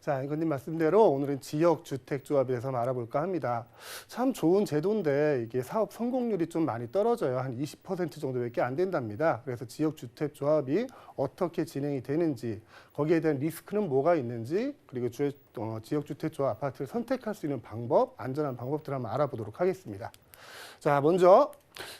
자, 앵커님 말씀대로 오늘은 지역주택조합에 대해서 알아볼까 합니다. 참 좋은 제도인데 이게 사업 성공률이 좀 많이 떨어져요. 한 20% 정도밖에 안 된답니다. 그래서 지역주택조합이 어떻게 진행이 되는지, 거기에 대한 리스크는 뭐가 있는지, 그리고 지역주택조합 아파트를 선택할 수 있는 방법, 안전한 방법들을 한번 알아보도록 하겠습니다. 자, 먼저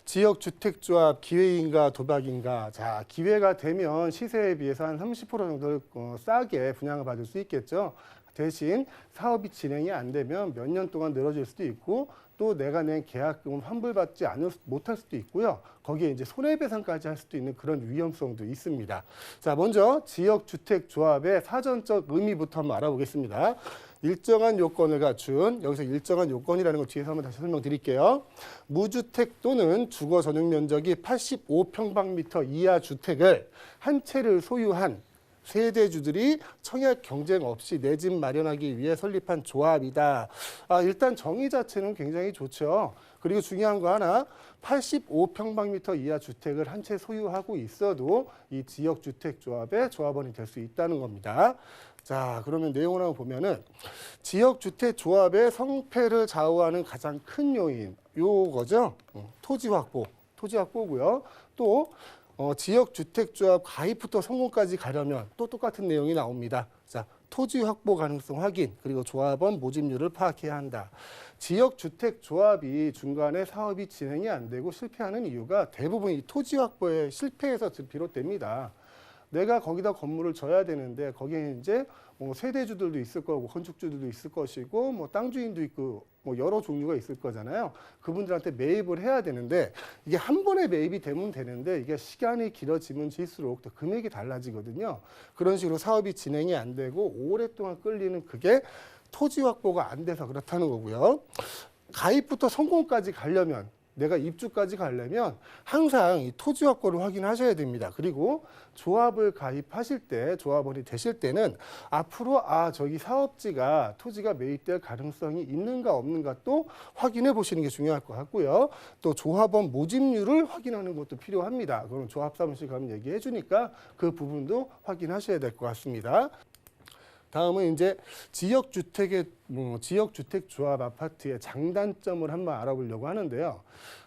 지역주택조합 기회인가 도박인가. 자, 기회가 되면 시세에 비해서 한 30% 정도 싸게 분양을 받을 수 있겠죠. 대신 사업이 진행이 안 되면 몇 년 동안 늘어질 수도 있고 또 내가 낸 계약금은 환불받지 못할 수도 있고요. 거기에 이제 손해배상까지 할 수도 있는 그런 위험성도 있습니다. 자, 먼저 지역주택조합의 사전적 의미부터 한번 알아보겠습니다. 일정한 요건을 갖춘, 여기서 일정한 요건이라는 걸 뒤에서 한번 다시 설명드릴게요. 무주택 또는 주거 전용 면적이 85평방미터 이하 주택을 한 채를 소유한 세대주들이 청약 경쟁 없이 내 집 마련하기 위해 설립한 조합이다. 일단 정의 자체는 굉장히 좋죠. 그리고 중요한 거 하나, 85평방미터 이하 주택을 한 채 소유하고 있어도 이 지역주택조합의 조합원이 될 수 있다는 겁니다. 자, 그러면 내용을 한번 보면은 지역주택조합의 성패를 좌우하는 가장 큰 요인, 요거죠. 토지 확보고요. 또 지역주택조합 가입부터 성공까지 가려면 또 똑같은 내용이 나옵니다. 자, 토지 확보 가능성 확인, 그리고 조합원 모집률을 파악해야 한다. 지역주택조합이 중간에 사업이 진행이 안 되고 실패하는 이유가 대부분 이 토지 확보의 실패에서 비롯됩니다. 내가 거기다 건물을 져야 되는데 거기에 이제 세대주들도 있을 거고 건축주들도 있을 것이고 뭐 땅주인도 있고 뭐 여러 종류가 있을 거잖아요. 그분들한테 매입을 해야 되는데 이게 한 번에 매입이 되면 되는데 이게 시간이 길어지면 질수록 또 금액이 달라지거든요. 그런 식으로 사업이 진행이 안 되고 오랫동안 끌리는 그게 토지 확보가 안 돼서 그렇다는 거고요. 가입부터 성공까지 가려면 내가 입주까지 가려면 항상 이 토지 확보를 확인하셔야 됩니다. 그리고 조합을 가입하실 때, 조합원이 되실 때는 앞으로 저기 사업지가 토지가 매입될 가능성이 있는가 없는가 또 확인해 보시는 게 중요할 것 같고요. 또 조합원 모집률을 확인하는 것도 필요합니다. 그럼 조합사무실 가면 얘기해 주니까 그 부분도 확인하셔야 될 것 같습니다. 다음은 이제 지역주택조합 아파트의 장단점을 한번 알아보려고 하는데요.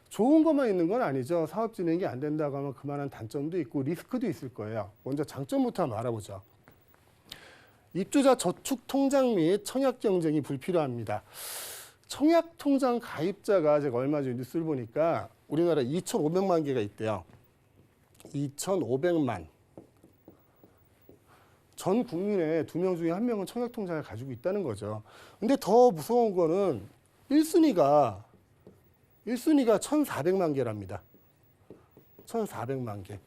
좋은 것만 있는 건 아니죠. 사업 진행이 안 된다고 하면 그만한 단점도 있고 리스크도 있을 거예요. 먼저 장점부터 한번 알아보죠. 입주자 저축 통장 및 청약 경쟁이 불필요합니다. 청약 통장 가입자가 제가 얼마 전에 뉴스를 보니까 우리나라 2,500만 개가 있대요. 2,500만. 전 국민의 2명 중에 1명은 청약통장을 가지고 있다는 거죠. 근데 더 무서운 거는 1순위가 1,400만 개랍니다. 1,400만 개.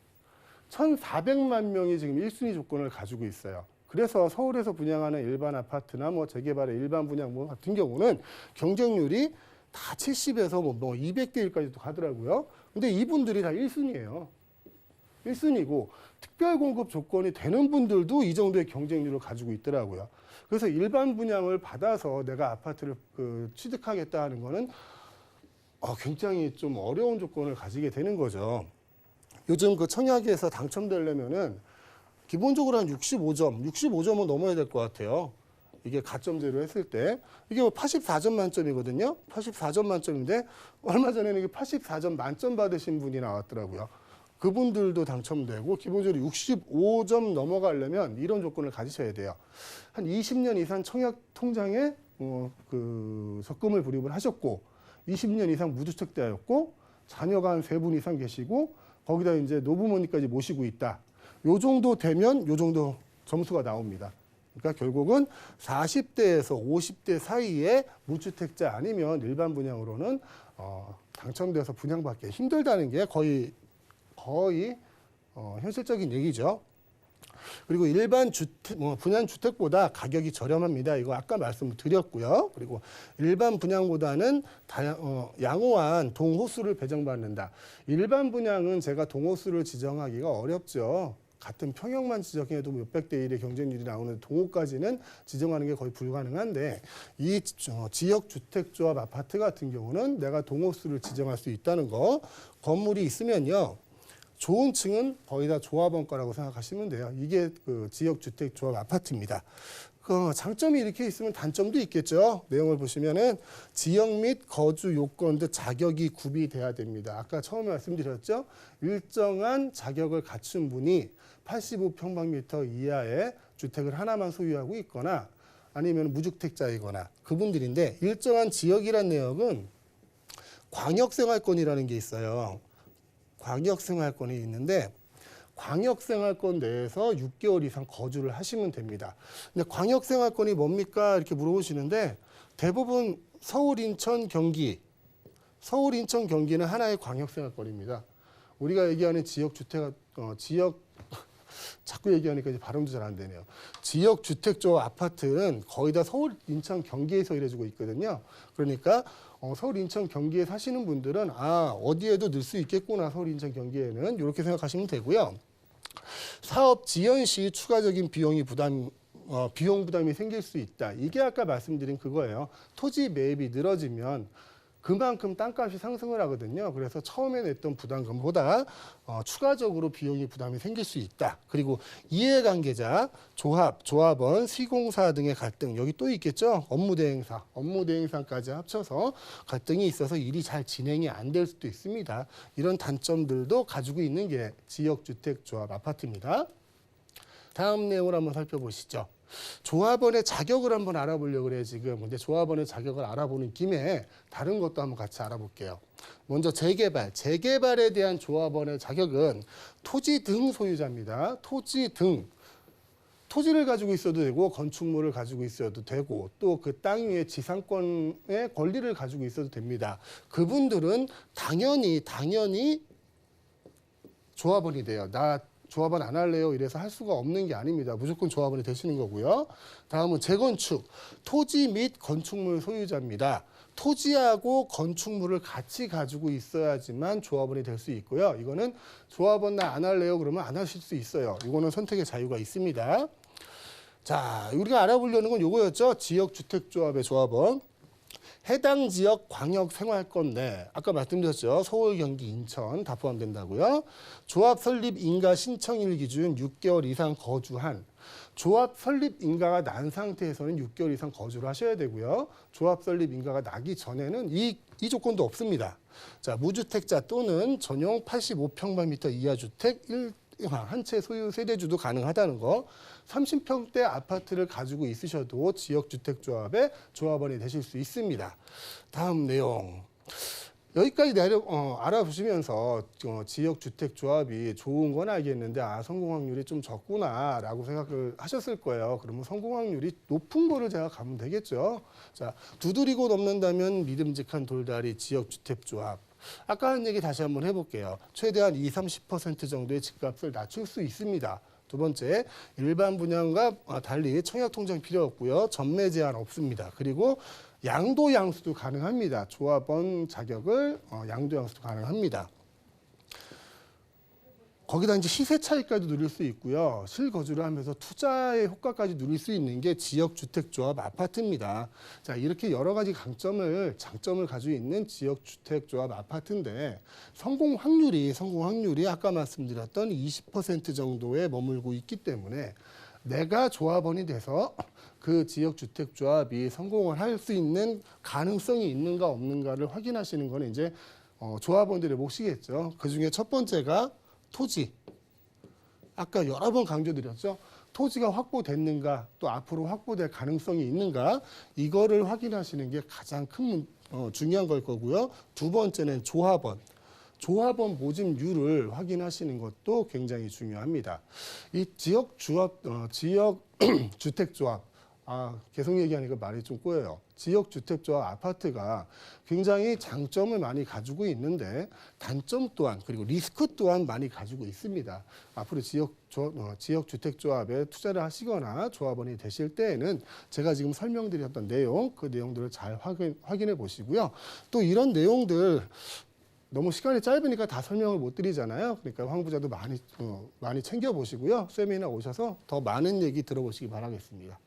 1,400만 명이 지금 1순위 조건을 가지고 있어요. 그래서 서울에서 분양하는 일반 아파트나 뭐 재개발의 일반 분양 같은 경우는 경쟁률이 다 70에서 뭐 200대 1까지도 가더라고요. 근데 이분들이 다 1순위예요. 1순위고 특별 공급 조건이 되는 분들도 이 정도의 경쟁률을 가지고 있더라고요. 그래서 일반 분양을 받아서 내가 아파트를 취득하겠다 하는 거는 굉장히 좀 어려운 조건을 가지게 되는 거죠. 요즘 그 청약에서 당첨되려면은 기본적으로 한 65점은 넘어야 될 것 같아요. 이게 가점제로 했을 때 이게 뭐 84점 만점이거든요. 84점 만점인데 얼마 전에는 이게 84점 만점 받으신 분이 나왔더라고요. 그분들도 당첨되고 기본적으로 65점 넘어가려면 이런 조건을 가지셔야 돼요. 한 20년 이상 청약 통장에 적금을 불입을 하셨고 20년 이상 무주택자였고 자녀가 한 3분 이상 계시고 거기다 이제 노부모님까지 모시고 있다. 요 정도 되면 요 정도 점수가 나옵니다. 그러니까 결국은 40대에서 50대 사이에 무주택자 아니면 일반 분양으로는 당첨돼서 분양받기 힘들다는 게 거의 현실적인 얘기죠. 그리고 일반 분양 주택보다 가격이 저렴합니다. 이거 아까 말씀드렸고요. 그리고 일반 분양보다는 양호한 동호수를 배정받는다. 일반 분양은 제가 동호수를 지정하기가 어렵죠. 같은 평형만 지정해도 몇백 대 1의 경쟁률이 나오는 동호까지는 지정하는 게 거의 불가능한데 이 지역주택조합 아파트 같은 경우는 내가 동호수를 지정할 수 있다는 거. 건물이 있으면요. 좋은 층은 거의 다 조합원 거라고 생각하시면 돼요. 이게 그 지역주택조합 아파트입니다. 장점이 이렇게 있으면 단점도 있겠죠. 내용을 보시면은 지역 및 거주 요건 등 자격이 구비돼야 됩니다. 아까 처음에 말씀드렸죠. 일정한 자격을 갖춘 분이 85평방미터 이하의 주택을 하나만 소유하고 있거나 아니면 무주택자이거나 그분들인데 일정한 지역이란 내역은 광역생활권이라는 게 있어요. 광역생활권이 있는데 광역생활권 내에서 6개월 이상 거주를 하시면 됩니다. 근데 광역생활권이 뭡니까? 이렇게 물어보시는데 대부분 서울, 인천, 경기, 서울, 인천, 경기는 하나의 광역생활권입니다. 우리가 얘기하는 지역주택, 자꾸 얘기하니까 이제 발음도 잘 안 되네요. 지역주택조합 아파트는 거의 다 서울, 인천, 경기에서 일해주고 있거든요. 그러니까 서울, 인천, 경기에 사시는 분들은 어디에도 넣을 수 있겠구나. 서울, 인천, 경기에는 이렇게 생각하시면 되고요. 사업 지연 시 추가적인 비용 부담이 생길 수 있다. 이게 아까 말씀드린 그거예요. 토지 매입이 늘어지면 그만큼 땅값이 상승을 하거든요. 그래서 처음에 냈던 부담금보다 추가적으로 부담이 생길 수 있다. 그리고 이해관계자, 조합원, 시공사 등의 갈등 여기 또 있겠죠. 업무 대행사까지 합쳐서 갈등이 있어서 일이 잘 진행이 안 될 수도 있습니다. 이런 단점들도 가지고 있는 게 지역주택조합 아파트입니다. 다음 내용을 한번 살펴보시죠. 조합원의 자격을 한번 알아보려고 그래요, 지금. 근데 조합원의 자격을 알아보는 김에 다른 것도 한번 같이 알아볼게요. 먼저 재개발에 대한 조합원의 자격은 토지 등 소유자입니다. 토지 등. 토지를 가지고 있어도 되고 건축물을 가지고 있어도 되고 또 그 땅 위에 지상권의 권리를 가지고 있어도 됩니다. 그분들은 당연히 조합원이 돼요. 나 조합원 안 할래요. 이래서 할 수가 없는 게 아닙니다. 무조건 조합원이 되시는 거고요. 다음은 재건축. 토지 및 건축물 소유자입니다. 토지하고 건축물을 같이 가지고 있어야지만 조합원이 될 수 있고요. 이거는 조합원 나 안 할래요. 그러면 안 하실 수 있어요. 이거는 선택의 자유가 있습니다. 자, 우리가 알아보려는 건 이거였죠. 지역주택조합의 조합원. 해당 지역 광역생활권 내 아까 말씀드렸죠. 서울, 경기, 인천 다 포함된다고요. 조합 설립 인가 신청일 기준 6개월 이상 거주한 조합 설립 인가가 난 상태에서는 6개월 이상 거주를 하셔야 되고요. 조합 설립 인가가 나기 전에는 이 조건도 없습니다. 자, 무주택자 또는 전용 85평방미터 이하 주택 한 채 소유 세대주도 가능하다는 거. 30평대 아파트를 가지고 있으셔도 지역주택조합의 조합원이 되실 수 있습니다. 다음 내용. 여기까지 알아보시면서 지역주택조합이 좋은 건 알겠는데 성공 확률이 좀 적구나라고 생각을 하셨을 거예요. 그러면 성공 확률이 높은 거를 제가 가면 되겠죠. 자, 두드리고 넘는다면 믿음직한 돌다리 지역주택조합. 아까 한 얘기 다시 한번 해볼게요. 최대한 20-30% 정도의 집값을 낮출 수 있습니다. 두 번째, 일반 분양과 달리 청약통장 필요 없고요. 전매 제한 없습니다. 그리고 양도 양수도 가능합니다. 조합원 자격을 양도 양수도 가능합니다. 거기다 이제 시세 차익까지 누릴 수 있고요. 실거주를 하면서 투자의 효과까지 누릴 수 있는 게 지역주택조합 아파트입니다. 자, 이렇게 여러 가지 장점을 가지고 있는 지역주택조합 아파트인데 성공 확률이 아까 말씀드렸던 20% 정도에 머물고 있기 때문에 내가 조합원이 돼서 그 지역주택조합이 성공을 할 수 있는 가능성이 있는가 없는가를 확인하시는 거는 이제 조합원들의 몫이겠죠. 그중에 첫 번째가 토지. 아까 여러 번 강조드렸죠. 토지가 확보됐는가 또 앞으로 확보될 가능성이 있는가 이거를 확인하시는 게 가장 큰 중요한 걸 거고요. 두 번째는 조합원 모집률을 확인하시는 것도 굉장히 중요합니다. 이 지역 주택조합 계속 얘기하니까 말이 좀 꼬여요. 지역주택조합 아파트가 굉장히 장점을 많이 가지고 있는데 단점 또한 그리고 리스크 또한 많이 가지고 있습니다. 앞으로 지역주택조합에 투자를 하시거나 조합원이 되실 때에는 제가 지금 설명드렸던 내용, 그 내용들을 잘 확인해 보시고요. 또 이런 내용들 너무 시간이 짧으니까 다 설명을 못 드리잖아요. 그러니까 황부자도 많이 챙겨보시고요. 세미나 오셔서 더 많은 얘기 들어보시기 바라겠습니다.